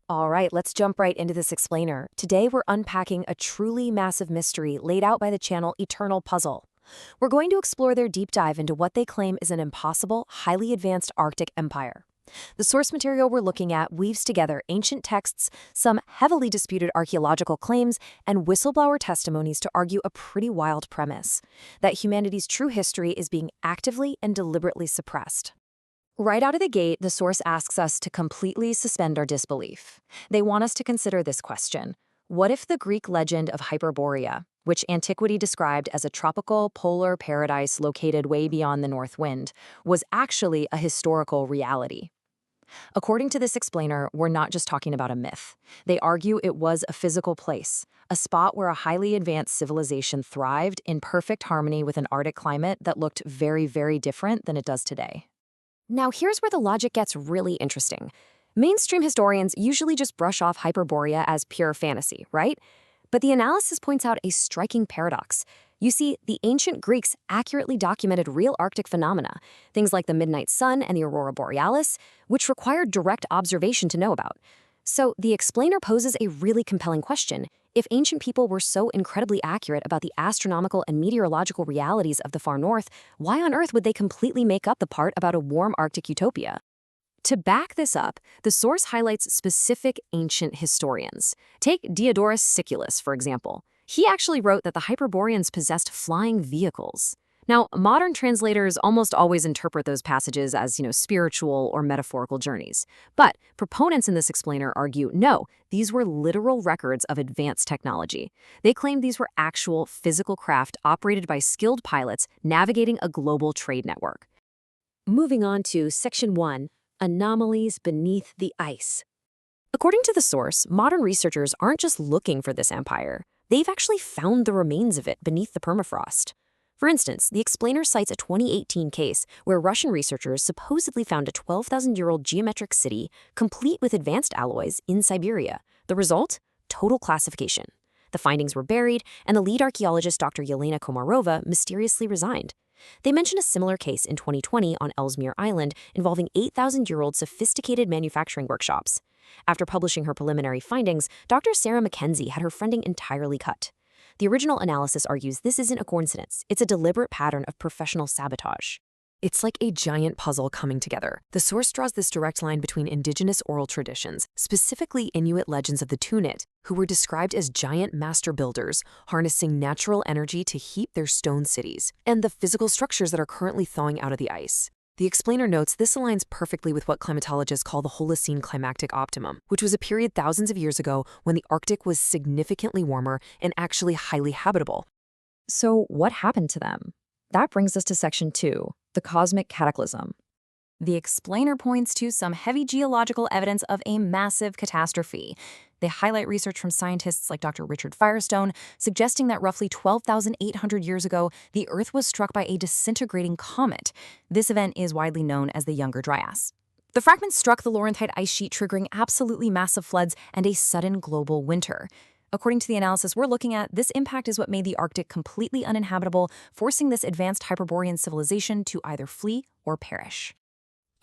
All right, let's jump right into this explainer. Today, we're unpacking a truly massive mystery laid out by the channel Eternal Puzzle. We're going to explore their deep dive into what they claim is an impossible, highly advanced Arctic empire. The source material we're looking at weaves together ancient texts, some heavily disputed archaeological claims, and whistleblower testimonies to argue a pretty wild premise: that humanity's true history is being actively and deliberately suppressed. Right out of the gate, the source asks us to completely suspend our disbelief. They want us to consider this question: what if the Greek legend of Hyperborea, which antiquity described as a tropical polar paradise located way beyond the north wind, was actually a historical reality? According to this explainer, we're not just talking about a myth. They argue it was a physical place, a spot where a highly advanced civilization thrived in perfect harmony with an Arctic climate that looked very, very different than it does today. Now, here's where the logic gets really interesting. Mainstream historians usually just brush off Hyperborea as pure fantasy, right? But the analysis points out a striking paradox. You see, the ancient Greeks accurately documented real Arctic phenomena, things like the midnight sun and the aurora borealis, which required direct observation to know about. So the explainer poses a really compelling question. If ancient people were so incredibly accurate about the astronomical and meteorological realities of the far north, why on earth would they completely make up the part about a warm Arctic utopia? To back this up, the source highlights specific ancient historians. Take Diodorus Siculus, for example. He actually wrote that the Hyperboreans possessed flying vehicles. Now, modern translators almost always interpret those passages as, spiritual or metaphorical journeys. But proponents in this explainer argue, no, these were literal records of advanced technology. They claim these were actual physical craft operated by skilled pilots navigating a global trade network. Moving on to Section 1, Anomalies Beneath the Ice. According to the source, modern researchers aren't just looking for this empire. They've actually found the remains of it beneath the permafrost. For instance, the explainer cites a 2018 case where Russian researchers supposedly found a 12,000-year-old geometric city complete with advanced alloys in Siberia. The result? Total classification. The findings were buried, and the lead archaeologist Dr. Yelena Komarova mysteriously resigned. They mention a similar case in 2020 on Ellesmere Island involving 8,000-year-old sophisticated manufacturing workshops. After publishing her preliminary findings, Dr. Sarah Mackenzie had her funding entirely cut. The original analysis argues this isn't a coincidence. It's a deliberate pattern of professional sabotage. It's like a giant puzzle coming together. The source draws this direct line between indigenous oral traditions, specifically Inuit legends of the Tunit, who were described as giant master builders, harnessing natural energy to heat their stone cities, and the physical structures that are currently thawing out of the ice. The explainer notes this aligns perfectly with what climatologists call the Holocene climactic optimum, which was a period thousands of years ago when the Arctic was significantly warmer and actually highly habitable. So what happened to them? That brings us to Section 2, the cosmic cataclysm. The explainer points to some heavy geological evidence of a massive catastrophe. They highlight research from scientists like Dr. Richard Firestone, suggesting that roughly 12,800 years ago, the Earth was struck by a disintegrating comet. This event is widely known as the Younger Dryas. The fragments struck the Laurentide ice sheet, triggering absolutely massive floods and a sudden global winter. According to the analysis we're looking at, this impact is what made the Arctic completely uninhabitable, forcing this advanced Hyperborean civilization to either flee or perish.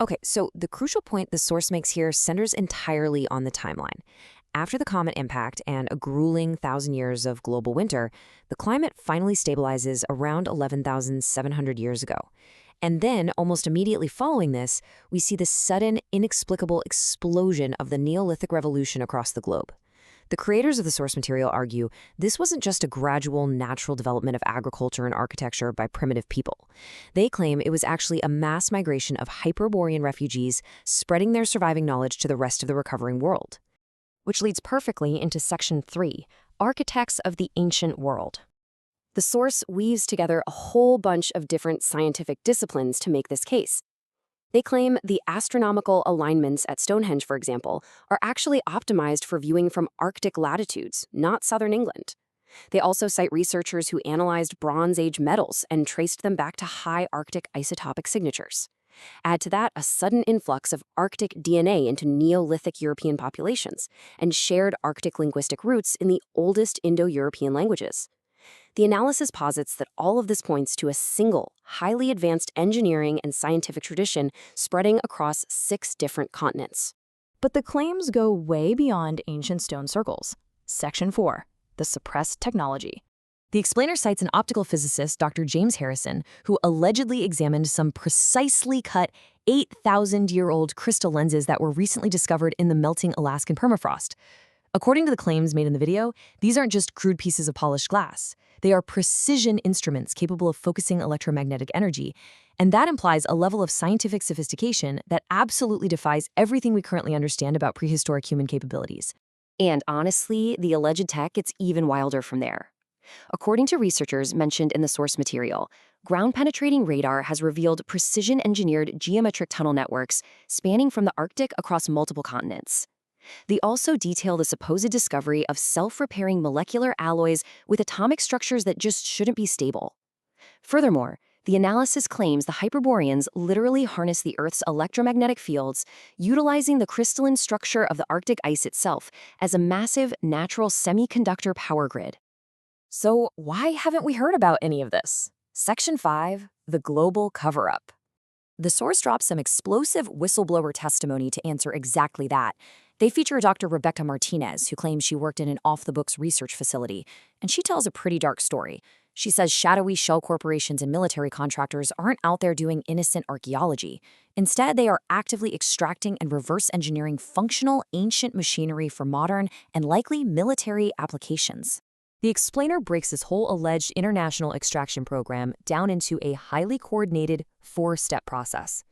Okay, so the crucial point the source makes here centers entirely on the timeline. After the comet impact and a grueling 1,000 years of global winter, the climate finally stabilizes around 11,700 years ago. And then, almost immediately following this, we see the sudden, inexplicable explosion of the Neolithic revolution across the globe. The creators of the source material argue this wasn't just a gradual natural development of agriculture and architecture by primitive people. They claim it was actually a mass migration of Hyperborean refugees spreading their surviving knowledge to the rest of the recovering world. Which leads perfectly into Section 3, Architects of the Ancient World. The source weaves together a whole bunch of different scientific disciplines to make this case. They claim the astronomical alignments at Stonehenge, for example, are actually optimized for viewing from Arctic latitudes, not southern England. They also cite researchers who analyzed Bronze Age metals and traced them back to high Arctic isotopic signatures. Add to that a sudden influx of Arctic DNA into Neolithic European populations and shared Arctic linguistic roots in the oldest Indo-European languages. The analysis posits that all of this points to a single, highly advanced engineering and scientific tradition spreading across 6 different continents. But the claims go way beyond ancient stone circles. Section 4. The suppressed technology. The explainer cites an optical physicist, Dr. James Harrison, who allegedly examined some precisely cut 8,000-year-old crystal lenses that were recently discovered in the melting Alaskan permafrost. According to the claims made in the video, these aren't just crude pieces of polished glass. They are precision instruments capable of focusing electromagnetic energy, and that implies a level of scientific sophistication that absolutely defies everything we currently understand about prehistoric human capabilities. And honestly, the alleged tech gets even wilder from there. According to researchers mentioned in the source material, ground-penetrating radar has revealed precision-engineered geometric tunnel networks spanning from the Arctic across multiple continents. They also detail the supposed discovery of self-repairing molecular alloys with atomic structures that just shouldn't be stable. Furthermore, the analysis claims the Hyperboreans literally harness the Earth's electromagnetic fields, utilizing the crystalline structure of the Arctic ice itself as a massive natural semiconductor power grid. So why haven't we heard about any of this? Section 5, the global cover-up. The source drops some explosive whistleblower testimony to answer exactly that. They feature Dr. Rebecca Martinez, who claims she worked in an off-the-books research facility, and she tells a pretty dark story. She says shadowy shell corporations and military contractors aren't out there doing innocent archaeology. Instead, they are actively extracting and reverse engineering functional ancient machinery for modern and likely military applications. The explainer breaks this whole alleged international extraction program down into a highly coordinated four-step process.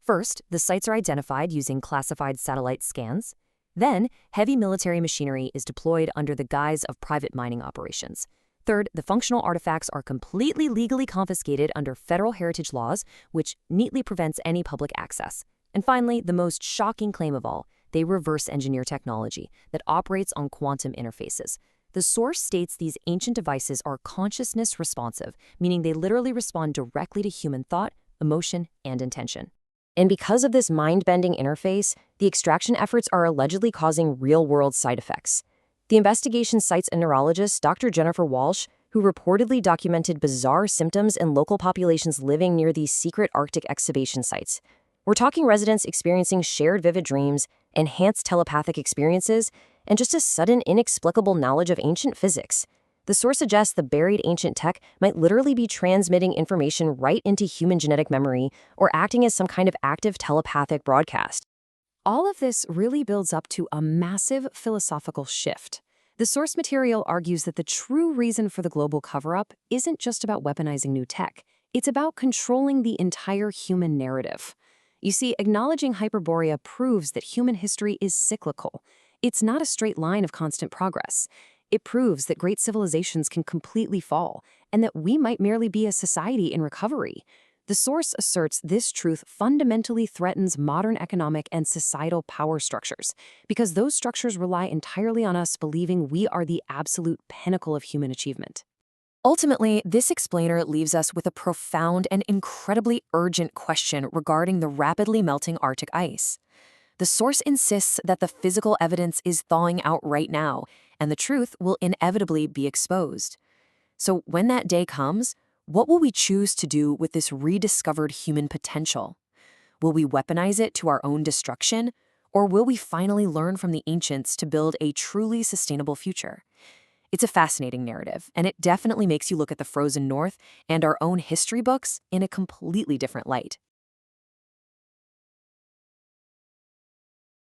First, the sites are identified using classified satellite scans. Then, heavy military machinery is deployed under the guise of private mining operations. Third, the functional artifacts are completely legally confiscated under federal heritage laws, which neatly prevents any public access. And finally, the most shocking claim of all, they reverse engineer technology that operates on quantum interfaces. The source states these ancient devices are consciousness responsive, meaning they literally respond directly to human thought, emotion, and intention. And because of this mind-bending interface, the extraction efforts are allegedly causing real-world side effects. The investigation cites a neurologist, Dr. Jennifer Walsh, who reportedly documented bizarre symptoms in local populations living near these secret Arctic excavation sites. We're talking residents experiencing shared vivid dreams, enhanced telepathic experiences, and just a sudden inexplicable knowledge of ancient physics. The source suggests the buried ancient tech might literally be transmitting information right into human genetic memory or acting as some kind of active telepathic broadcast. All of this really builds up to a massive philosophical shift. The source material argues that the true reason for the global cover-up isn't just about weaponizing new tech. It's about controlling the entire human narrative. You see, acknowledging Hyperborea proves that human history is cyclical. It's not a straight line of constant progress. It proves that great civilizations can completely fall, and that we might merely be a society in recovery. The source asserts this truth fundamentally threatens modern economic and societal power structures, because those structures rely entirely on us believing we are the absolute pinnacle of human achievement. Ultimately, this explainer leaves us with a profound and incredibly urgent question regarding the rapidly melting Arctic ice. The source insists that the physical evidence is thawing out right now, and the truth will inevitably be exposed. So when that day comes, what will we choose to do with this rediscovered human potential? Will we weaponize it to our own destruction, or will we finally learn from the ancients to build a truly sustainable future? It's a fascinating narrative, and it definitely makes you look at the frozen north and our own history books in a completely different light.